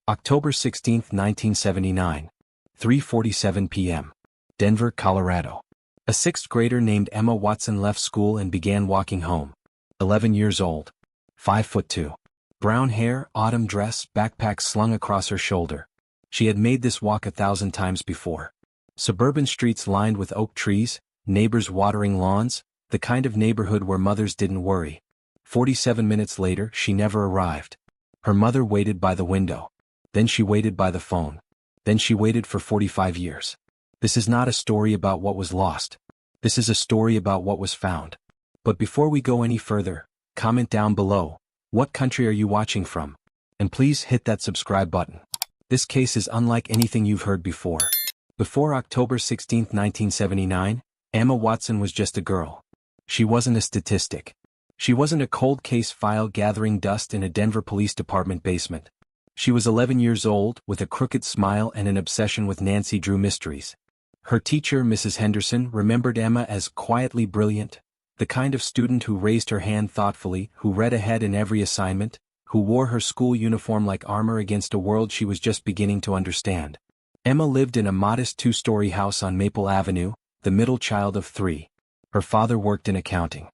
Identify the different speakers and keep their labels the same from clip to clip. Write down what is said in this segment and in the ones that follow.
Speaker 1: October 16, 1979. 3:47 p.m. Denver, Colorado. A sixth grader named Emma Watson left school and began walking home. 11 years old. 5'2". Brown hair, autumn dress, backpack slung across her shoulder. She had made this walk 1,000 times before. Suburban streets lined with oak trees, neighbors watering lawns, the kind of neighborhood where mothers didn't worry. 47 minutes later, she never arrived. Her mother waited by the window. Then she waited by the phone. Then she waited for 45 years. This is not a story about what was lost. This is a story about what was found. But before we go any further, comment down below, what country are you watching from? And please hit that subscribe button. This case is unlike anything you've heard before. Before October 16, 1979, Emma Watson was just a girl. She wasn't a statistic. She wasn't a cold case file gathering dust in a Denver Police Department basement. She was 11 years old, with a crooked smile and an obsession with Nancy Drew mysteries. Her teacher, Mrs. Henderson, remembered Emma as quietly brilliant, the kind of student who raised her hand thoughtfully, who read ahead in every assignment, who wore her school uniform like armor against a world she was just beginning to understand. Emma lived in a modest 2-story house on Maple Avenue, the middle child of 3. Her father worked in accounting.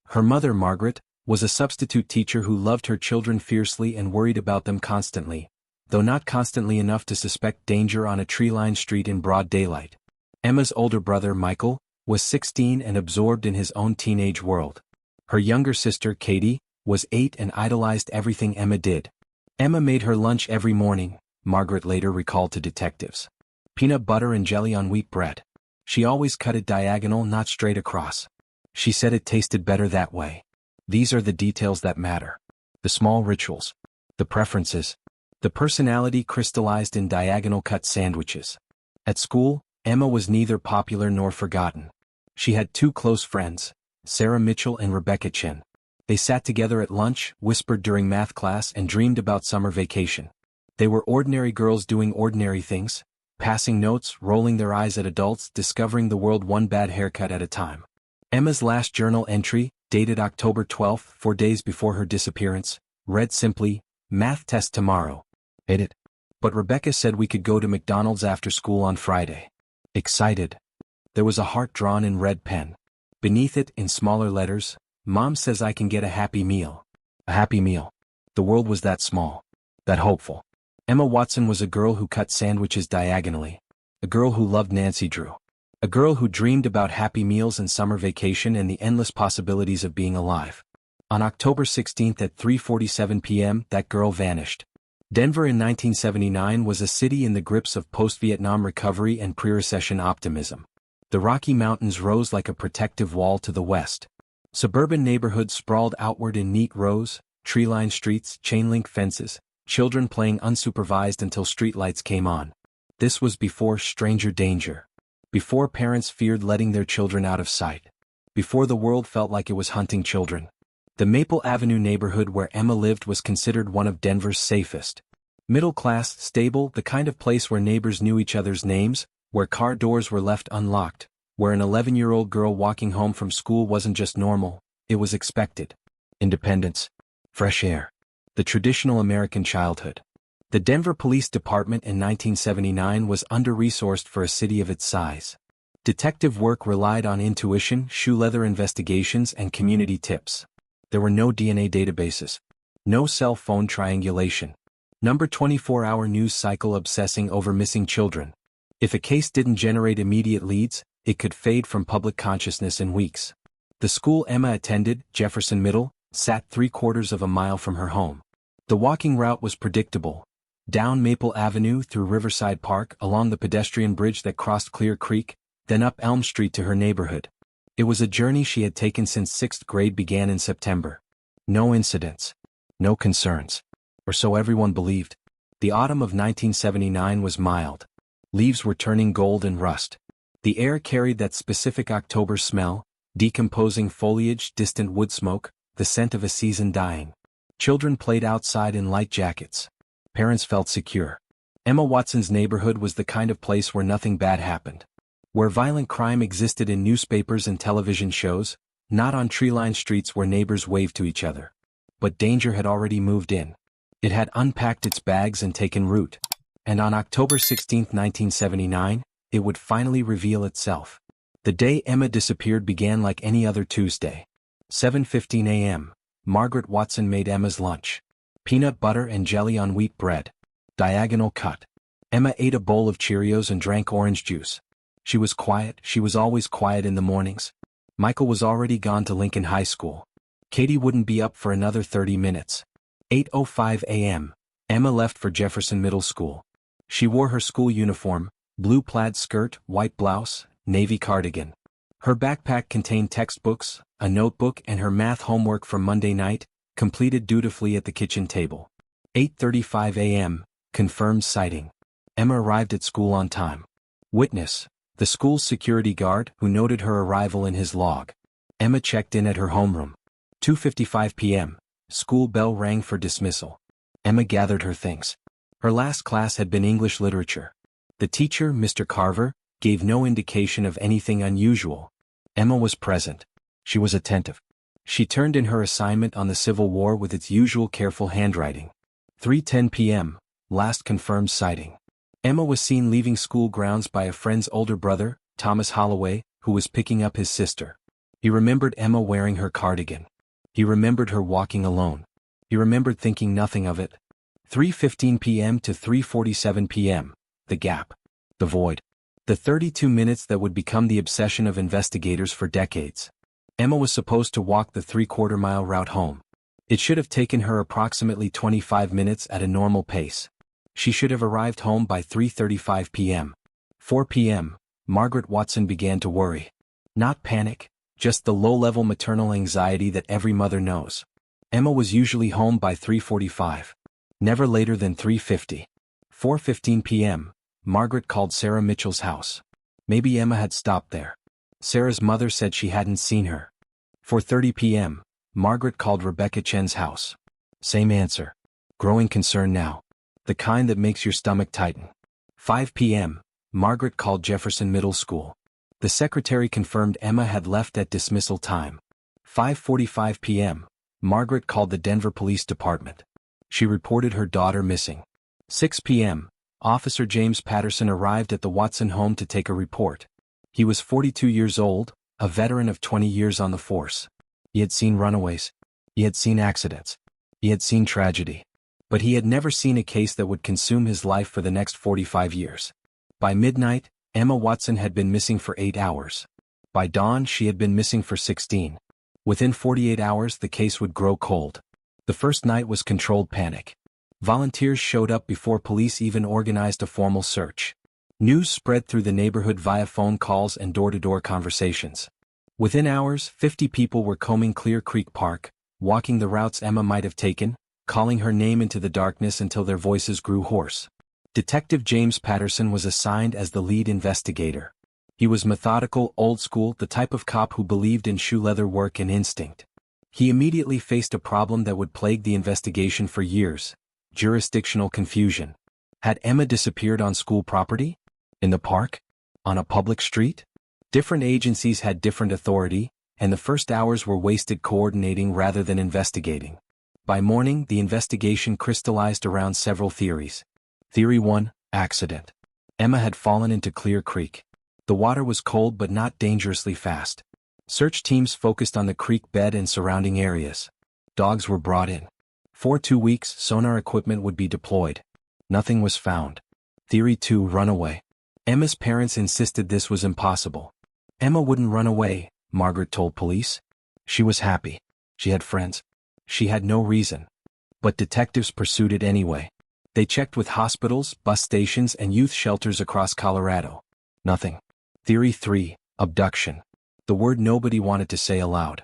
Speaker 1: Her mother, Margaret, was a substitute teacher who loved her children fiercely and worried about them constantly, though not constantly enough to suspect danger on a tree-lined street in broad daylight. Emma's older brother, Michael, was 16 and absorbed in his own teenage world. Her younger sister, Katie, was 8 and idolized everything Emma did. Emma made her lunch every morning, Margaret later recalled to detectives. Peanut butter and jelly on wheat bread. She always cut it diagonal, not straight across. She said it tasted better that way. These are the details that matter. The small rituals. The preferences. The personality crystallized in diagonal cut sandwiches. At school, Emma was neither popular nor forgotten. She had 2 close friends, Sarah Mitchell and Rebecca Chin. They sat together at lunch, whispered during math class, and dreamed about summer vacation. They were ordinary girls doing ordinary things, passing notes, rolling their eyes at adults, discovering the world one bad haircut at a time. Emma's last journal entry, dated October 12, 4 days before her disappearance, read simply, "Math test tomorrow. Hit it." But Rebecca said we could go to McDonald's after school on Friday. Excited. There was a heart drawn in red pen. Beneath it, in smaller letters, "Mom says I can get a happy meal." A happy meal. The world was that small. That hopeful. Emma Watson was a girl who cut sandwiches diagonally. A girl who loved Nancy Drew. A girl who dreamed about happy meals and summer vacation and the endless possibilities of being alive. On October 16 at 3:47 p.m., that girl vanished. Denver in 1979 was a city in the grips of post-Vietnam recovery and pre-recession optimism. The Rocky Mountains rose like a protective wall to the west. Suburban neighborhoods sprawled outward in neat rows, tree-lined streets, chain-link fences, children playing unsupervised until streetlights came on. This was before stranger danger. Before parents feared letting their children out of sight. Before the world felt like it was hunting children. The Maple Avenue neighborhood where Emma lived was considered one of Denver's safest. Middle-class, stable, the kind of place where neighbors knew each other's names, where car doors were left unlocked, where an 11-year-old girl walking home from school wasn't just normal, it was expected. Independence. Fresh air. The traditional American childhood. The Denver Police Department in 1979 was under-resourced for a city of its size. Detective work relied on intuition, shoe-leather investigations, and community tips. There were no DNA databases. No cell phone triangulation. Number 24-hour news cycle obsessing over missing children. If a case didn't generate immediate leads, it could fade from public consciousness in weeks. The school Emma attended, Jefferson Middle, sat 3/4 of a mile from her home. The walking route was predictable. Down Maple Avenue through Riverside Park, along the pedestrian bridge that crossed Clear Creek, then up Elm Street to her neighborhood. It was a journey she had taken since 6th grade began in September. No incidents. No concerns. Or so everyone believed. The autumn of 1979 was mild. Leaves were turning gold and rust. The air carried that specific October smell, decomposing foliage, distant wood smoke, the scent of a season dying. Children played outside in light jackets. Parents felt secure. Emma Watson's neighborhood was the kind of place where nothing bad happened. Where violent crime existed in newspapers and television shows, not on tree-lined streets where neighbors waved to each other. But danger had already moved in. It had unpacked its bags and taken root. And on October 16, 1979, it would finally reveal itself. The day Emma disappeared began like any other Tuesday. 7:15 a.m., Margaret Watson made Emma's lunch. Peanut butter and jelly on wheat bread. Diagonal cut. Emma ate a bowl of Cheerios and drank orange juice. She was quiet. She was always quiet in the mornings. Michael was already gone to Lincoln High School. Katie wouldn't be up for another 30 minutes. 8:05 a.m., Emma left for Jefferson Middle School. She wore her school uniform, blue plaid skirt, white blouse, navy cardigan. Her backpack contained textbooks, a notebook and her math homework from Monday night, completed dutifully at the kitchen table. 8:35 a.m., confirmed sighting. Emma arrived at school on time. Witness, the school's security guard who noted her arrival in his log. Emma checked in at her homeroom. 2:55 p.m., school bell rang for dismissal. Emma gathered her things. Her last class had been English literature. The teacher, Mr. Carver, gave no indication of anything unusual. Emma was present. She was attentive. She turned in her assignment on the Civil War with its usual careful handwriting. 3:10 p.m., last confirmed sighting. Emma was seen leaving school grounds by a friend's older brother, Thomas Holloway, who was picking up his sister. He remembered Emma wearing her cardigan. He remembered her walking alone. He remembered thinking nothing of it. 3:15 p.m. to 3:47 p.m., the gap. The void. The 32 minutes that would become the obsession of investigators for decades. Emma was supposed to walk the 3/4-mile route home. It should have taken her approximately 25 minutes at a normal pace. She should have arrived home by 3:35 p.m. 4 p.m., Margaret Watson began to worry. Not panic, just the low-level maternal anxiety that every mother knows. Emma was usually home by 3:45. Never later than 3:50. 4:15 p.m., Margaret called Sarah Mitchell's house. Maybe Emma had stopped there. Sarah's mother said she hadn't seen her. 4:30 p.m., Margaret called Rebecca Chen's house. Same answer. Growing concern now. The kind that makes your stomach tighten. 5 p.m., Margaret called Jefferson Middle School. The secretary confirmed Emma had left at dismissal time. 5:45 p.m., Margaret called the Denver Police Department. She reported her daughter missing. 6 p.m., Officer James Patterson arrived at the Watson home to take a report. He was 42 years old, a veteran of 20 years on the force. He had seen runaways. He had seen accidents. He had seen tragedy. But he had never seen a case that would consume his life for the next 45 years. By midnight, Emma Watson had been missing for 8 hours. By dawn, she had been missing for 16. Within 48 hours, the case would grow cold. The first night was controlled panic. Volunteers showed up before police even organized a formal search. News spread through the neighborhood via phone calls and door-to-door conversations. Within hours, 50 people were combing Clear Creek Park, walking the routes Emma might have taken, calling her name into the darkness until their voices grew hoarse. Detective James Patterson was assigned as the lead investigator. He was methodical, old-school, the type of cop who believed in shoe-leather work and instinct. He immediately faced a problem that would plague the investigation for years: jurisdictional confusion. Had Emma disappeared on school property? In the park? On a public street? Different agencies had different authority, and the first hours were wasted coordinating rather than investigating. By morning, the investigation crystallized around several theories. Theory 1, accident. Emma had fallen into Clear Creek. The water was cold but not dangerously fast. Search teams focused on the creek bed and surrounding areas. Dogs were brought in. For 2 weeks, sonar equipment would be deployed. Nothing was found. Theory 2, runaway. Emma's parents insisted this was impossible. Emma wouldn't run away, Margaret told police. She was happy. She had friends. She had no reason. But detectives pursued it anyway. They checked with hospitals, bus stations, and youth shelters across Colorado. Nothing. Theory 3, abduction. The word nobody wanted to say aloud.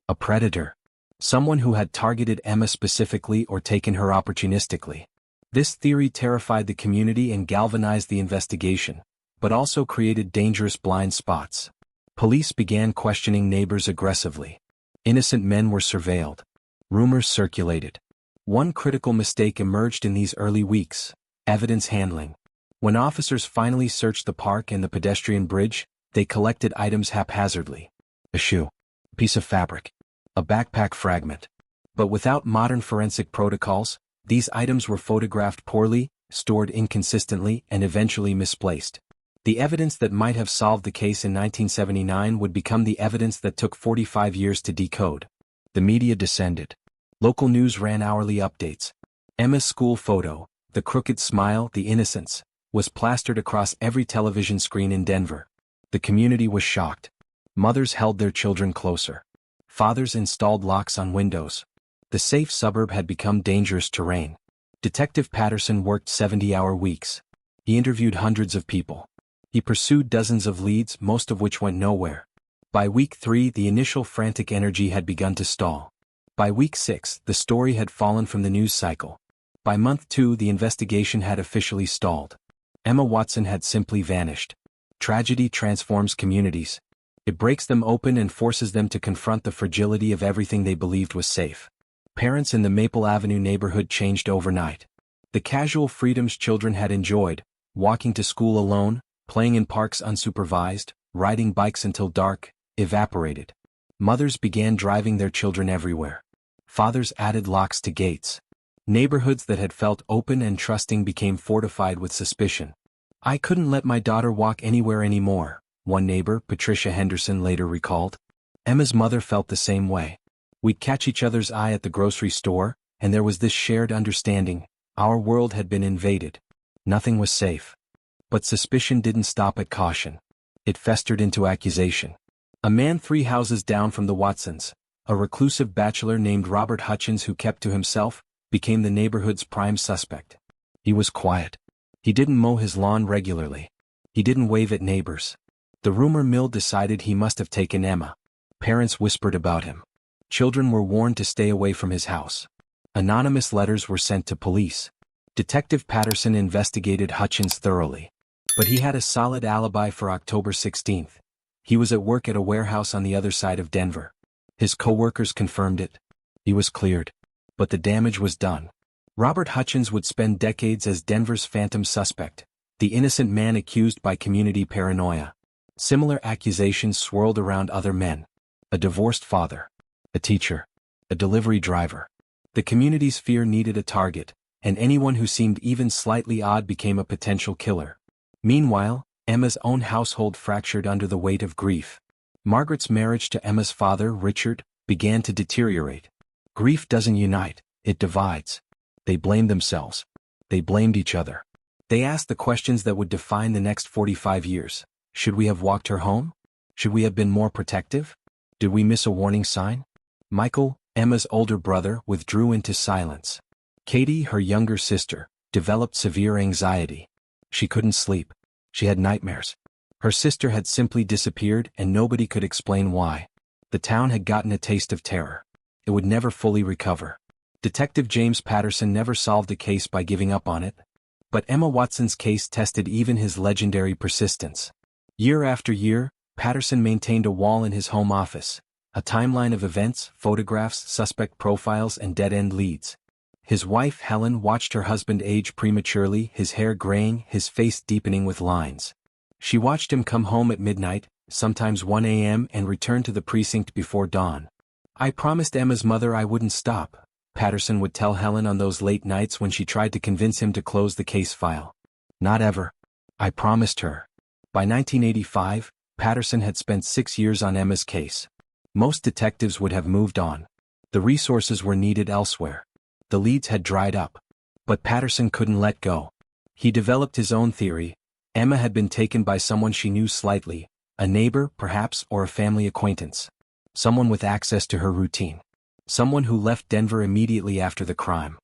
Speaker 1: A predator. Someone who had targeted Emma specifically or taken her opportunistically. This theory terrified the community and galvanized the investigation, but also created dangerous blind spots. Police began questioning neighbors aggressively. Innocent men were surveilled. Rumors circulated. One critical mistake emerged in these early weeks: evidence handling. When officers finally searched the park and the pedestrian bridge, they collected items haphazardly. A shoe. A piece of fabric. A backpack fragment. But without modern forensic protocols, These items were photographed poorly, stored inconsistently, and eventually misplaced. The evidence that might have solved the case in 1979 would become the evidence that took 45 years to decode. The media descended. Local news ran hourly updates. Emma's school photo, the crooked smile, the innocence, was plastered across every television screen in Denver. The community was shocked. Mothers held their children closer. Fathers installed locks on windows. The safe suburb had become dangerous terrain. Detective Patterson worked 70-hour weeks. He interviewed hundreds of people. He pursued dozens of leads, most of which went nowhere. By week 3, the initial frantic energy had begun to stall. By week 6, the story had fallen from the news cycle. By month 2, the investigation had officially stalled. Emma Watson had simply vanished. Tragedy transforms communities. It breaks them open and forces them to confront the fragility of everything they believed was safe. Parents in the Maple Avenue neighborhood changed overnight. The casual freedoms children had enjoyed, walking to school alone, playing in parks unsupervised, riding bikes until dark, evaporated. Mothers began driving their children everywhere. Fathers added locks to gates. Neighborhoods that had felt open and trusting became fortified with suspicion. "I couldn't let my daughter walk anywhere anymore," one neighbor, Patricia Henderson, later recalled. Emma's mother felt the same way. "We'd catch each other's eye at the grocery store, and there was this shared understanding: our world had been invaded. Nothing was safe." But suspicion didn't stop at caution. It festered into accusation. A man 3 houses down from the Watsons, a reclusive bachelor named Robert Hutchins who kept to himself, became the neighborhood's prime suspect. He was quiet. He didn't mow his lawn regularly. He didn't wave at neighbors. The rumor mill decided he must have taken Emma. Parents whispered about him. Children were warned to stay away from his house. Anonymous letters were sent to police. Detective Patterson investigated Hutchins thoroughly. But he had a solid alibi for October 16th. He was at work at a warehouse on the other side of Denver. His co-workers confirmed it. He was cleared. But the damage was done. Robert Hutchins would spend decades as Denver's phantom suspect, the innocent man accused by community paranoia. Similar accusations swirled around other men. A divorced father. A teacher. A delivery driver. The community's fear needed a target, and anyone who seemed even slightly odd became a potential killer. Meanwhile, Emma's own household fractured under the weight of grief. Margaret's marriage to Emma's father, Richard, began to deteriorate. Grief doesn't unite, it divides. They blamed themselves. They blamed each other. They asked the questions that would define the next 45 years. Should we have walked her home? Should we have been more protective? Did we miss a warning sign? Michael, Emma's older brother, withdrew into silence. Katie, her younger sister, developed severe anxiety. She couldn't sleep. She had nightmares. Her sister had simply disappeared and nobody could explain why. The town had gotten a taste of terror. It would never fully recover. Detective James Patterson never solved a case by giving up on it. But Emma Watson's case tested even his legendary persistence. Year after year, Patterson maintained a wall in his home office, a timeline of events, photographs, suspect profiles, and dead-end leads. His wife Helen watched her husband age prematurely, his hair graying, his face deepening with lines. She watched him come home at midnight, sometimes 1 a.m., and return to the precinct before dawn. "I promised Emma's mother I wouldn't stop," Patterson would tell Helen on those late nights when she tried to convince him to close the case file. "Not ever. I promised her." By 1985, Patterson had spent 6 years on Emma's case. Most detectives would have moved on. The resources were needed elsewhere. The leads had dried up. But Patterson couldn't let go. He developed his own theory. Emma had been taken by someone she knew slightly, a neighbor, perhaps, or a family acquaintance. Someone with access to her routine. Someone who left Denver immediately after the crime.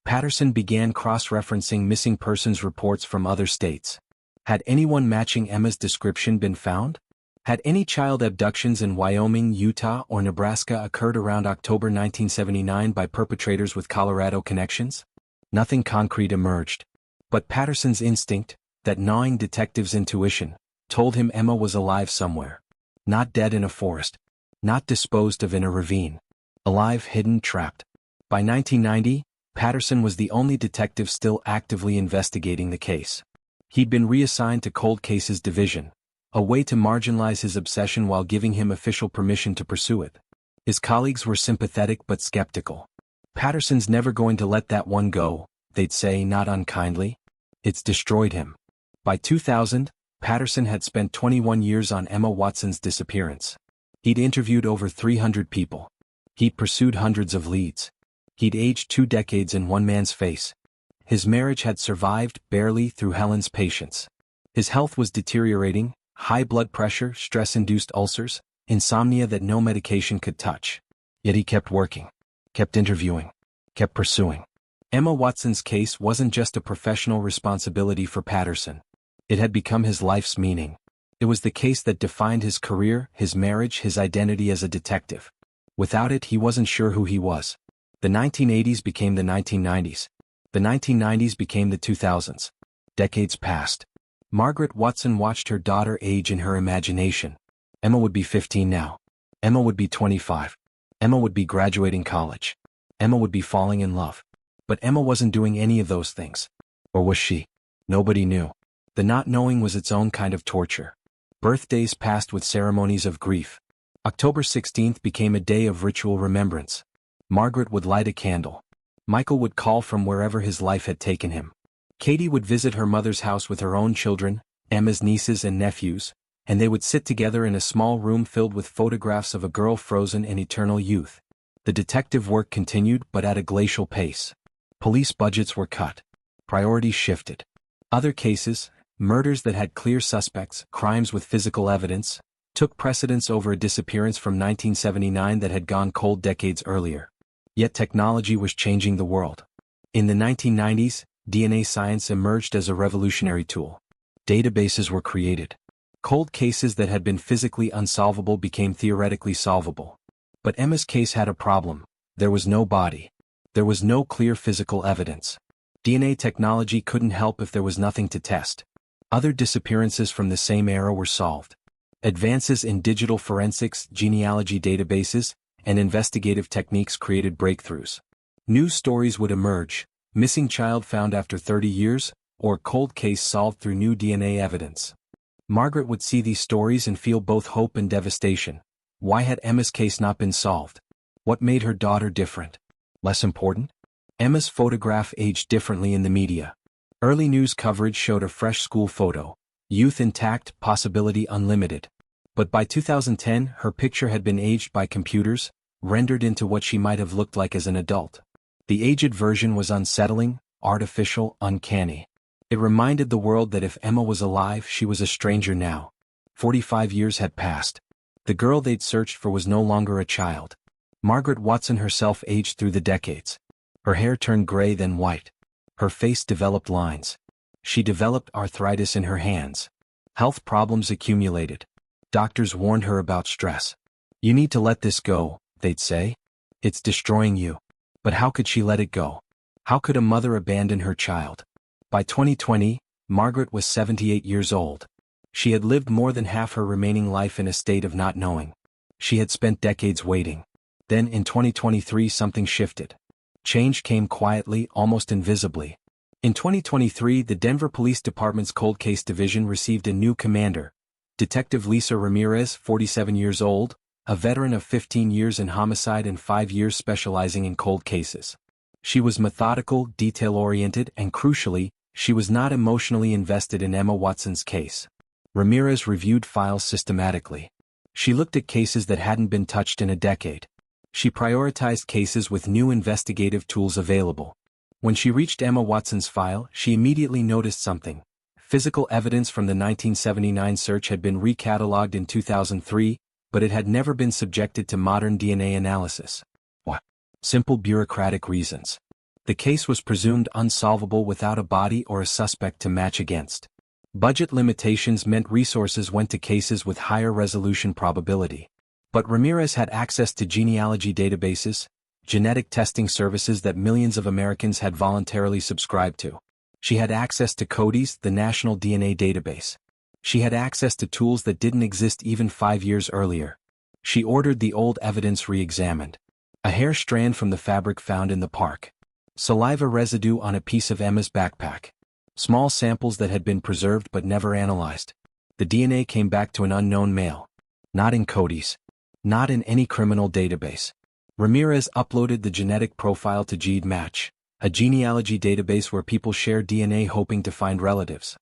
Speaker 1: Patterson began cross-referencing missing persons reports from other states. Had anyone matching Emma's description been found? Had any child abductions in Wyoming, Utah, or Nebraska occurred around October 1979 by perpetrators with Colorado connections? Nothing concrete emerged. But Patterson's instinct, that gnawing detective's intuition, told him Emma was alive somewhere. Not dead in a forest. Not disposed of in a ravine. Alive, hidden, trapped. By 1990, Patterson was the only detective still actively investigating the case. He'd been reassigned to Cold Cases Division, a way to marginalize his obsession while giving him official permission to pursue it. His colleagues were sympathetic but skeptical. Patterson's never going to let that one go, they'd say not unkindly. It's destroyed him. By 2000, Patterson had spent 21 years on Emma Watson's disappearance. He'd interviewed over 300 people. He'd pursued hundreds of leads. He'd aged 2 decades in one man's face. His marriage had survived, barely, through Helen's patience. His health was deteriorating, high blood pressure, stress-induced ulcers, insomnia that no medication could touch. Yet he kept working, kept interviewing, kept pursuing. Emma Watson's case wasn't just a professional responsibility for Patterson. It had become his life's meaning. It was the case that defined his career, his marriage, his identity as a detective. Without it, he wasn't sure who he was. The 1980s became the 1990s. The 1990s became the 2000s. Decades passed. Margaret Watson watched her daughter age in her imagination. Emma would be 15 now. Emma would be 25. Emma would be graduating college. Emma would be falling in love. But Emma wasn't doing any of those things. Or was she? Nobody knew. The not knowing was its own kind of torture. Birthdays passed with ceremonies of grief. October 16th became a day of ritual remembrance. Margaret would light a candle. Michael would call from wherever his life had taken him. Katie would visit her mother's house with her own children, Emma's nieces and nephews, and they would sit together in a small room filled with photographs of a girl frozen in eternal youth. The detective work continued, but at a glacial pace. Police budgets were cut. Priorities shifted. Other cases, murders that had clear suspects, crimes with physical evidence, took precedence over a disappearance from 1979 that had gone cold decades earlier. Yet technology was changing the world. In the 1990s, DNA science emerged as a revolutionary tool. Databases were created. Cold cases that had been physically unsolvable became theoretically solvable. But Emma's case had a problem. There was no body. There was no clear physical evidence. DNA technology couldn't help if there was nothing to test. Other disappearances from the same era were solved. Advances in digital forensics, genealogy databases, and investigative techniques created breakthroughs. New stories would emerge: missing child found after 30 years, or cold case solved through new DNA evidence. Margaret would see these stories and feel both hope and devastation. Why had Emma's case not been solved? What made her daughter different? Less important? Emma's photograph aged differently in the media. Early news coverage showed a fresh school photo. Youth intact, possibility unlimited. But by 2010, her picture had been aged by computers, rendered into what she might have looked like as an adult. The aged version was unsettling, artificial, uncanny. It reminded the world that if Emma was alive, she was a stranger now. 45 years had passed. The girl they'd searched for was no longer a child. Margaret Watson herself aged through the decades. Her hair turned gray, then white. Her face developed lines. She developed arthritis in her hands. Health problems accumulated. Doctors warned her about stress. You need to let this go, they'd say. It's destroying you. But how could she let it go? How could a mother abandon her child? By 2020, Margaret was 78 years old. She had lived more than half her remaining life in a state of not knowing. She had spent decades waiting. Then in 2023 something shifted. Change came quietly, almost invisibly. In 2023, the Denver Police Department's Cold Case Division received a new commander, Detective Lisa Ramirez, 47 years old, a veteran of 15 years in homicide and 5 years specializing in cold cases. She was methodical, detail-oriented, and crucially, she was not emotionally invested in Emma Watson's case. Ramirez reviewed files systematically. She looked at cases that hadn't been touched in a decade. She prioritized cases with new investigative tools available. When she reached Emma Watson's file, she immediately noticed something. Physical evidence from the 1979 search had been recatalogued in 2003, but it had never been subjected to modern DNA analysis. What? Simple bureaucratic reasons. The case was presumed unsolvable without a body or a suspect to match against. Budget limitations meant resources went to cases with higher resolution probability. But Ramirez had access to genealogy databases, genetic testing services that millions of Americans had voluntarily subscribed to. She had access to CODIS, the national DNA database. She had access to tools that didn't exist even 5 years earlier. She ordered the old evidence re-examined. A hair strand from the fabric found in the park. Saliva residue on a piece of Emma's backpack. Small samples that had been preserved but never analyzed. The DNA came back to an unknown male. Not in CODIS. Not in any criminal database. Ramirez uploaded the genetic profile to GeneMatch, a genealogy database where people share DNA hoping to find relatives.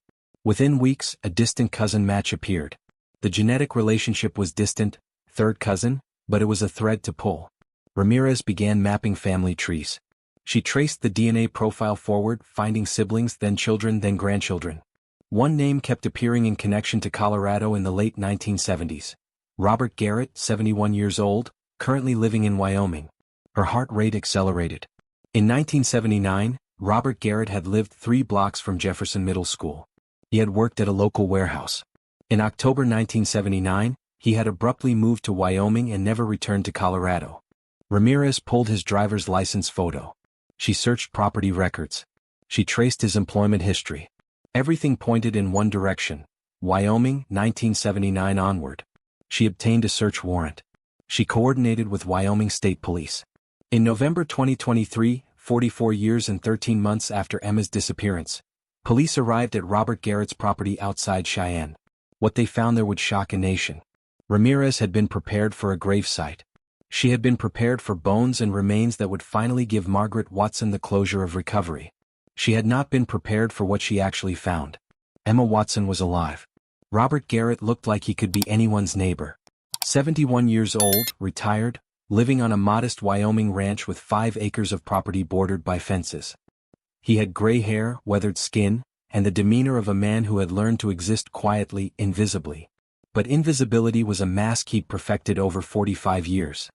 Speaker 1: Within weeks, a distant cousin match appeared. The genetic relationship was distant, third cousin, but it was a thread to pull. Ramirez began mapping family trees. She traced the DNA profile forward, finding siblings, then children, then grandchildren. One name kept appearing in connection to Colorado in the late 1970s. Robert Garrett, 71 years old, currently living in Wyoming. Her heart rate accelerated. In 1979, Robert Garrett had lived 3 blocks from Jefferson Middle School. He had worked at a local warehouse. In October 1979, he had abruptly moved to Wyoming and never returned to Colorado. Ramirez pulled his driver's license photo. She searched property records. She traced his employment history. Everything pointed in one direction: Wyoming, 1979 onward. She obtained a search warrant. She coordinated with Wyoming State Police. In November 2023, 44 years and 13 months after Emma's disappearance, police arrived at Robert Garrett's property outside Cheyenne. What they found there would shock a nation. Ramirez had been prepared for a gravesite. She had been prepared for bones and remains that would finally give Margaret Watson the closure of recovery. She had not been prepared for what she actually found. Emma Watson was alive. Robert Garrett looked like he could be anyone's neighbor. 71 years old, retired, living on a modest Wyoming ranch with 5 acres of property bordered by fences. He had gray hair, weathered skin, and the demeanor of a man who had learned to exist quietly, invisibly. But invisibility was a mask he'd perfected over 45 years.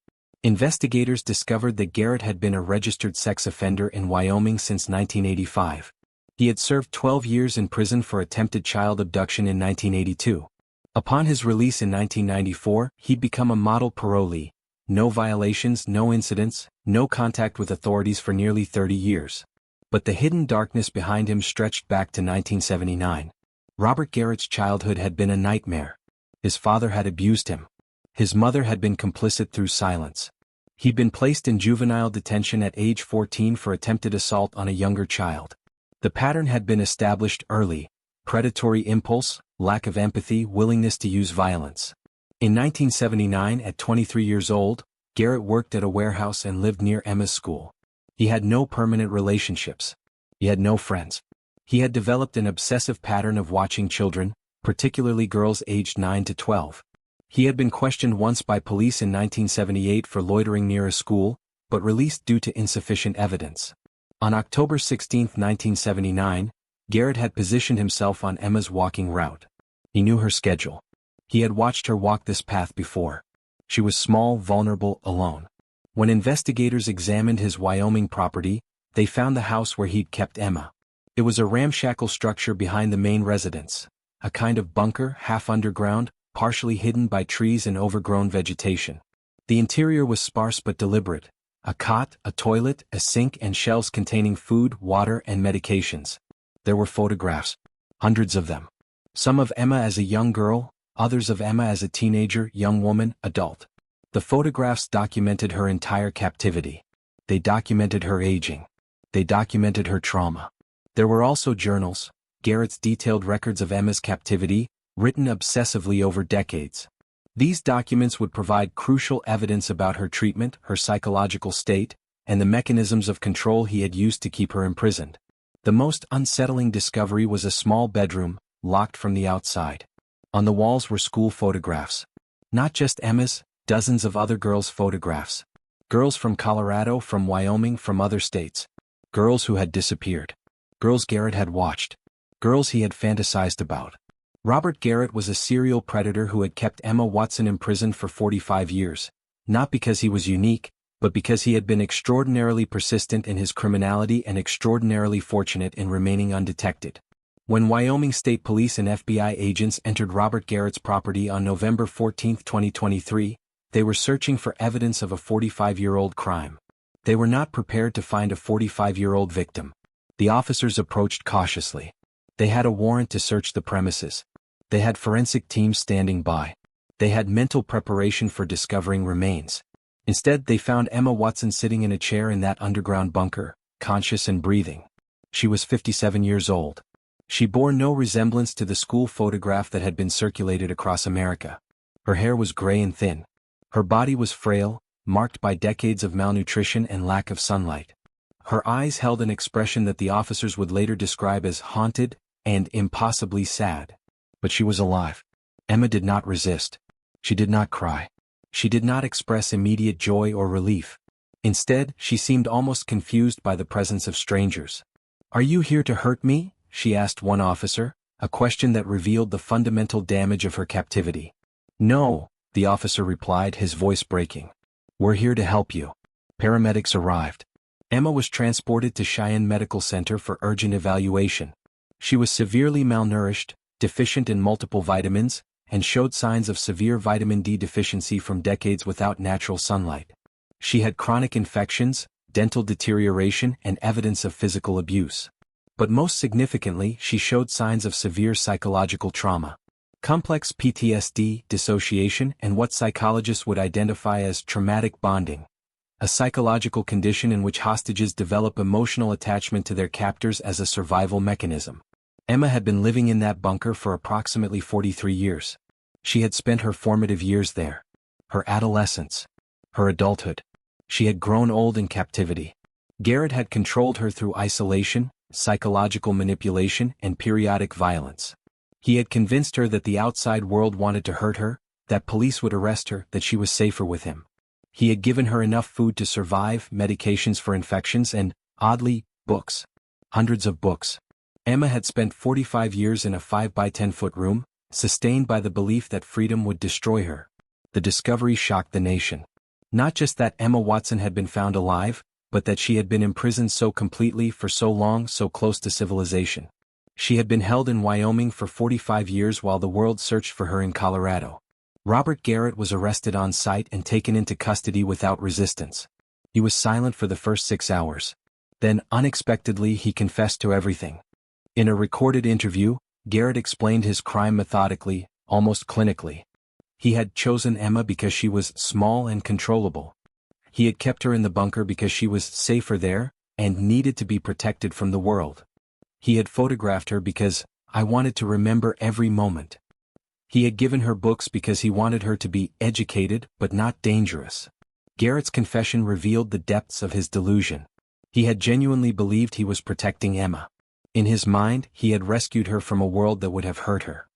Speaker 1: Investigators discovered that Garrett had been a registered sex offender in Wyoming since 1985. He had served 12 years in prison for attempted child abduction in 1982. Upon his release in 1994, he'd become a model parolee. No violations, no incidents, no contact with authorities for nearly 30 years. But the hidden darkness behind him stretched back to 1979. Robert Garrett's childhood had been a nightmare. His father had abused him. His mother had been complicit through silence. He'd been placed in juvenile detention at age 14 for attempted assault on a younger child. The pattern had been established early: predatory impulse, lack of empathy, willingness to use violence. In 1979, at 23 years old, Garrett worked at a warehouse and lived near Emma's school. He had no permanent relationships. He had no friends. He had developed an obsessive pattern of watching children, particularly girls aged 9 to 12. He had been questioned once by police in 1978 for loitering near a school, but released due to insufficient evidence. On October 16, 1979, Garrett had positioned himself on Emma's walking route. He knew her schedule. He had watched her walk this path before. She was small, vulnerable, alone. When investigators examined his Wyoming property, they found the house where he'd kept Emma. It was a ramshackle structure behind the main residence, a kind of bunker, half underground, partially hidden by trees and overgrown vegetation. The interior was sparse but deliberate: a cot, a toilet, a sink, and shelves containing food, water, and medications. There were photographs, hundreds of them. Some of Emma as a young girl, others of Emma as a teenager, young woman, adult. The photographs documented her entire captivity. They documented her aging. They documented her trauma. There were also journals, Garrett's detailed records of Emma's captivity, written obsessively over decades. These documents would provide crucial evidence about her treatment, her psychological state, and the mechanisms of control he had used to keep her imprisoned. The most unsettling discovery was a small bedroom, locked from the outside. On the walls were school photographs. Not just Emma's, dozens of other girls' photographs. Girls from Colorado, from Wyoming, from other states. Girls who had disappeared. Girls Garrett had watched. Girls he had fantasized about. Robert Garrett was a serial predator who had kept Emma Watson imprisoned for 45 years, not because he was unique, but because he had been extraordinarily persistent in his criminality and extraordinarily fortunate in remaining undetected. When Wyoming State Police and FBI agents entered Robert Garrett's property on November 14, 2023, they were searching for evidence of a 45-year-old crime. They were not prepared to find a 45-year-old victim. The officers approached cautiously. They had a warrant to search the premises. They had forensic teams standing by. They had mental preparation for discovering remains. Instead, they found Emma Watson sitting in a chair in that underground bunker, conscious and breathing. She was 57 years old. She bore no resemblance to the school photograph that had been circulated across America. Her hair was gray and thin. Her body was frail, marked by decades of malnutrition and lack of sunlight. Her eyes held an expression that the officers would later describe as haunted and impossibly sad. But she was alive. Emma did not resist. She did not cry. She did not express immediate joy or relief. Instead, she seemed almost confused by the presence of strangers. "Are you here to hurt me?" she asked one officer, a question that revealed the fundamental damage of her captivity. "No," the officer replied, his voice breaking. "We're here to help you." Paramedics arrived. Emma was transported to Cheyenne Medical Center for urgent evaluation. She was severely malnourished, deficient in multiple vitamins, and showed signs of severe vitamin D deficiency from decades without natural sunlight. She had chronic infections, dental deterioration, and evidence of physical abuse. But most significantly, she showed signs of severe psychological trauma. Complex PTSD, dissociation, and what psychologists would identify as traumatic bonding, a psychological condition in which hostages develop emotional attachment to their captors as a survival mechanism. Emma had been living in that bunker for approximately 43 years. She had spent her formative years there. Her adolescence. Her adulthood. She had grown old in captivity. Garrett had controlled her through isolation, psychological manipulation, and periodic violence. He had convinced her that the outside world wanted to hurt her, that police would arrest her, that she was safer with him. He had given her enough food to survive, medications for infections, and, oddly, books. Hundreds of books. Emma had spent 45 years in a 5-by-10-foot room, sustained by the belief that freedom would destroy her. The discovery shocked the nation. Not just that Emma Watson had been found alive, but that she had been imprisoned so completely for so long, so close to civilization. She had been held in Wyoming for 45 years while the world searched for her in Colorado. Robert Garrett was arrested on site and taken into custody without resistance. He was silent for the first 6 hours. Then, unexpectedly, he confessed to everything. In a recorded interview, Garrett explained his crime methodically, almost clinically. He had chosen Emma because she was small and controllable. He had kept her in the bunker because she was safer there, and needed to be protected from the world. He had photographed her because I wanted to remember every moment. He had given her books because he wanted her to be educated but not dangerous. Garrett's confession revealed the depths of his delusion. He had genuinely believed he was protecting Emma. In his mind, he had rescued her from a world that would have hurt her.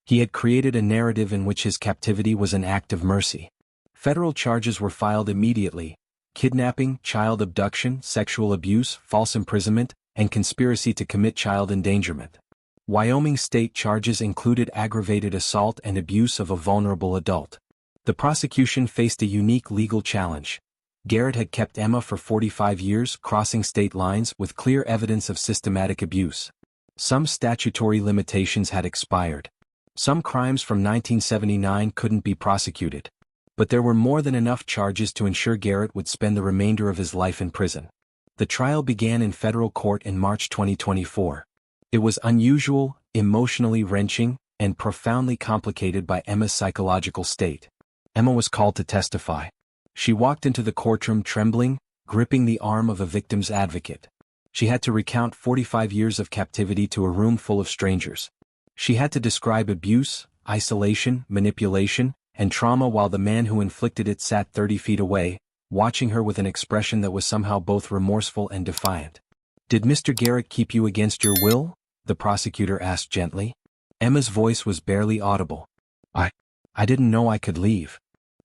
Speaker 1: He had created a narrative in which his captivity was an act of mercy. Federal charges were filed immediately: kidnapping, child abduction, sexual abuse, false imprisonment, and conspiracy to commit child endangerment. Wyoming state charges included aggravated assault and abuse of a vulnerable adult. The prosecution faced a unique legal challenge. Garrett had kept Emma for 45 years, crossing state lines, with clear evidence of systematic abuse. Some statutory limitations had expired. Some crimes from 1979 couldn't be prosecuted. But there were more than enough charges to ensure Garrett would spend the remainder of his life in prison. The trial began in federal court in March 2024. It was unusual, emotionally wrenching, and profoundly complicated by Emma's psychological state. Emma was called to testify. She walked into the courtroom trembling, gripping the arm of a victim's advocate. She had to recount 45 years of captivity to a room full of strangers. She had to describe abuse, isolation, manipulation, and trauma while the man who inflicted it sat 30 feet away, watching her with an expression that was somehow both remorseful and defiant. "Did Mr. Garrett keep you against your will?" the prosecutor asked gently. Emma's voice was barely audible. I didn't know I could leave.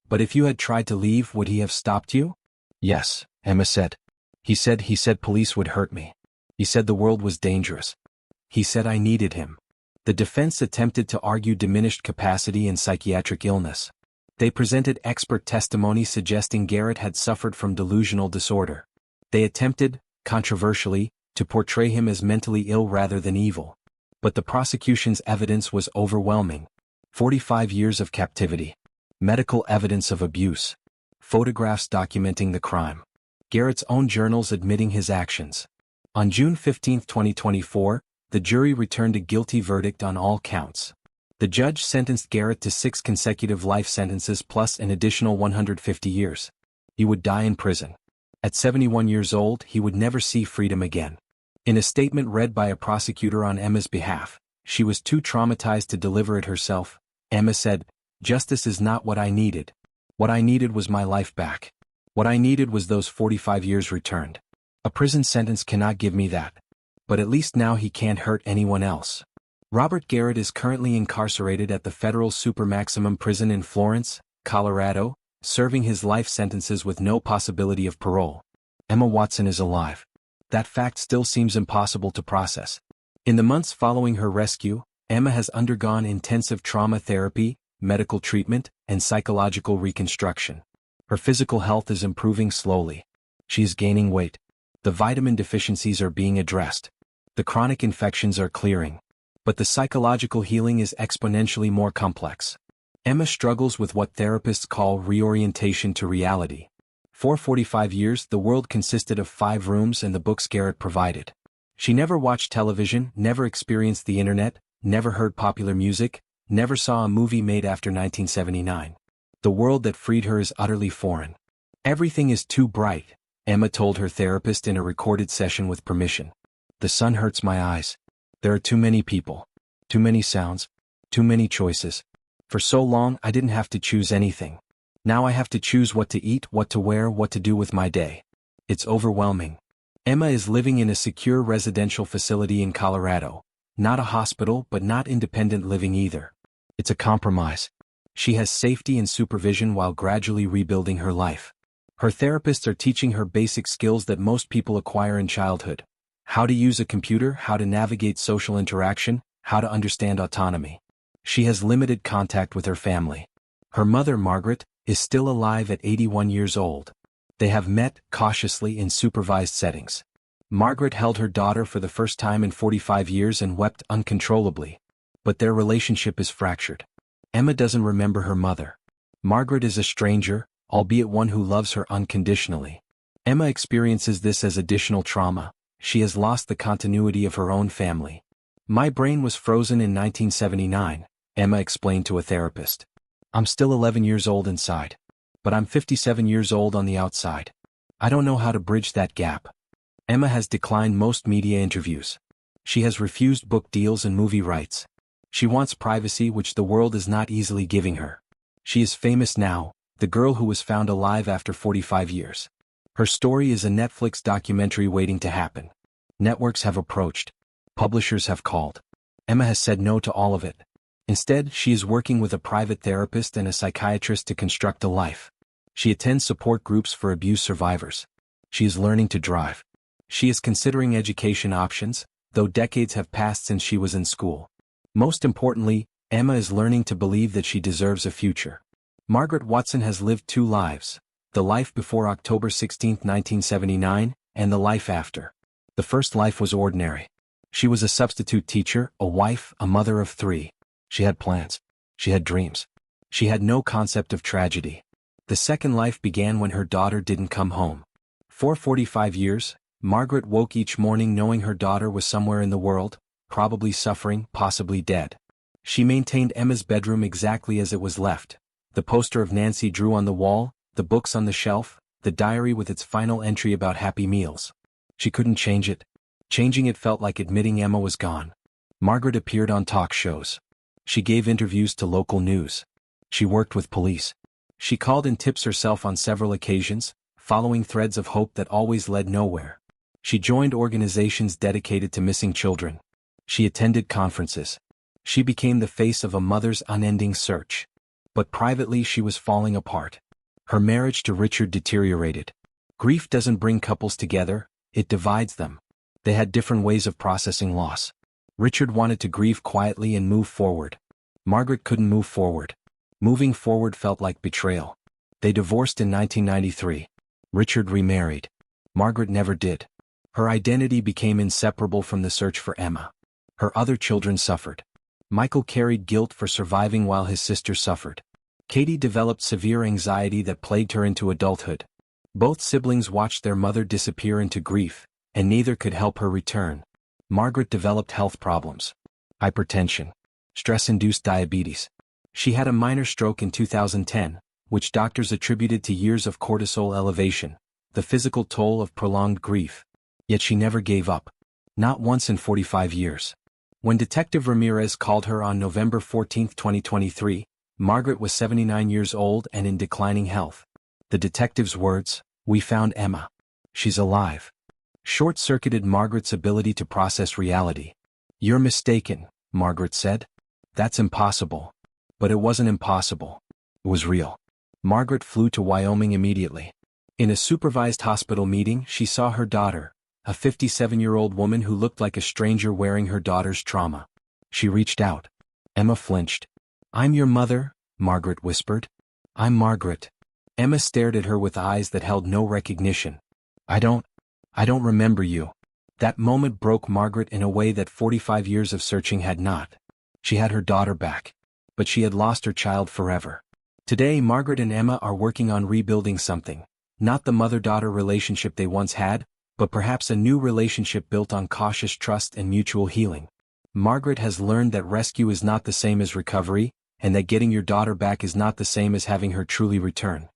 Speaker 1: But if you had tried to leave, would he have stopped you?" "Yes," Emma said. He said police would hurt me. He said the world was dangerous. He said I needed him." The defense attempted to argue diminished capacity and psychiatric illness. They presented expert testimony suggesting Garrett had suffered from delusional disorder. They attempted, controversially, to portray him as mentally ill rather than evil. But the prosecution's evidence was overwhelming. 45 years of captivity. Medical evidence of abuse. Photographs documenting the crime. Garrett's own journals admitting his actions. On June 15, 2024, the jury returned a guilty verdict on all counts. The judge sentenced Garrett to 6 consecutive life sentences plus an additional 150 years. He would die in prison. At 71 years old, he would never see freedom again. In a statement read by a prosecutor on Emma's behalf, she was too traumatized to deliver it herself. Emma said, "Justice is not what I needed. What I needed was my life back." What I needed was those 45 years returned. A prison sentence cannot give me that. But at least now he can't hurt anyone else. Robert Garrett is currently incarcerated at the federal supermaximum prison in Florence, Colorado, serving his life sentences with no possibility of parole. Emma Watson is alive. That fact still seems impossible to process. In the months following her rescue, Emma has undergone intensive trauma therapy, medical treatment, and psychological reconstruction. Her physical health is improving slowly. She is gaining weight. The vitamin deficiencies are being addressed. The chronic infections are clearing. But the psychological healing is exponentially more complex. Emma struggles with what therapists call reorientation to reality. For 45 years, the world consisted of 5 rooms and the books Garrett provided. She never watched television, never experienced the internet, never heard popular music, never saw a movie made after 1979. The world that freed her is utterly foreign. Everything is too bright, Emma told her therapist in a recorded session with permission. The sun hurts my eyes. There are too many people. Too many sounds. Too many choices. For so long I didn't have to choose anything. Now I have to choose what to eat, what to wear, what to do with my day. It's overwhelming. Emma is living in a secure residential facility in Colorado. Not a hospital, but not independent living either. It's a compromise. She has safety and supervision while gradually rebuilding her life. Her therapists are teaching her basic skills that most people acquire in childhood. How to use a computer, how to navigate social interaction, how to understand autonomy. She has limited contact with her family. Her mother, Margaret, is still alive at 81 years old. They have met, cautiously, in supervised settings. Margaret held her daughter for the first time in 45 years and wept uncontrollably. But their relationship is fractured. Emma doesn't remember her mother. Margaret is a stranger, albeit one who loves her unconditionally. Emma experiences this as additional trauma. She has lost the continuity of her own family. My brain was frozen in 1979, Emma explained to a therapist. I'm still 11 years old inside. But I'm 57 years old on the outside. I don't know how to bridge that gap. Emma has declined most media interviews. She has refused book deals and movie rights. She wants privacy, which the world is not easily giving her. She is famous now, the girl who was found alive after 45 years. Her story is a Netflix documentary waiting to happen. Networks have approached. Publishers have called. Emma has said no to all of it. Instead, she is working with a private therapist and a psychiatrist to construct a life. She attends support groups for abuse survivors. She is learning to drive. She is considering education options, though decades have passed since she was in school. Most importantly, Emma is learning to believe that she deserves a future. Margaret Watson has lived 2 lives, the life before October 16, 1979, and the life after. The first life was ordinary. She was a substitute teacher, a wife, a mother of 3. She had plans. She had dreams. She had no concept of tragedy. The second life began when her daughter didn't come home. For 45 years, Margaret woke each morning knowing her daughter was somewhere in the world, probably suffering, possibly dead. She maintained Emma's bedroom exactly as it was left. The poster of Nancy Drew on the wall, the books on the shelf, the diary with its final entry about happy meals. She couldn't change it. Changing it felt like admitting Emma was gone. Margaret appeared on talk shows. She gave interviews to local news. She worked with police. She called in tips herself on several occasions, following threads of hope that always led nowhere. She joined organizations dedicated to missing children. She attended conferences. She became the face of a mother's unending search. But privately she was falling apart. Her marriage to Richard deteriorated. Grief doesn't bring couples together, it divides them. They had different ways of processing loss. Richard wanted to grieve quietly and move forward. Margaret couldn't move forward. Moving forward felt like betrayal. They divorced in 1993. Richard remarried. Margaret never did. Her identity became inseparable from the search for Emma. Her other children suffered. Michael carried guilt for surviving while his sister suffered. Katie developed severe anxiety that plagued her into adulthood. Both siblings watched their mother disappear into grief, and neither could help her return. Margaret developed health problems. Hypertension. Stress-induced diabetes. She had a minor stroke in 2010, which doctors attributed to years of cortisol elevation, the physical toll of prolonged grief. Yet she never gave up. Not once in 45 years. When Detective Ramirez called her on November 14, 2023, Margaret was 79 years old and in declining health. The detective's words, We found Emma. She's alive. Short-circuited Margaret's ability to process reality. You're mistaken, Margaret said. That's impossible. But it wasn't impossible. It was real. Margaret flew to Wyoming immediately. In a supervised hospital meeting, she saw her daughter, a 57-year-old woman who looked like a stranger wearing her daughter's trauma. She reached out. Emma flinched. "I'm your mother," Margaret whispered. "I'm Margaret." Emma stared at her with eyes that held no recognition. I don't remember you." That moment broke Margaret in a way that 45 years of searching had not. She had her daughter back. But she had lost her child forever. Today Margaret and Emma are working on rebuilding something. Not the mother-daughter relationship they once had, but perhaps a new relationship built on cautious trust and mutual healing. Margaret has learned that rescue is not the same as recovery, and that getting your daughter back is not the same as having her truly return.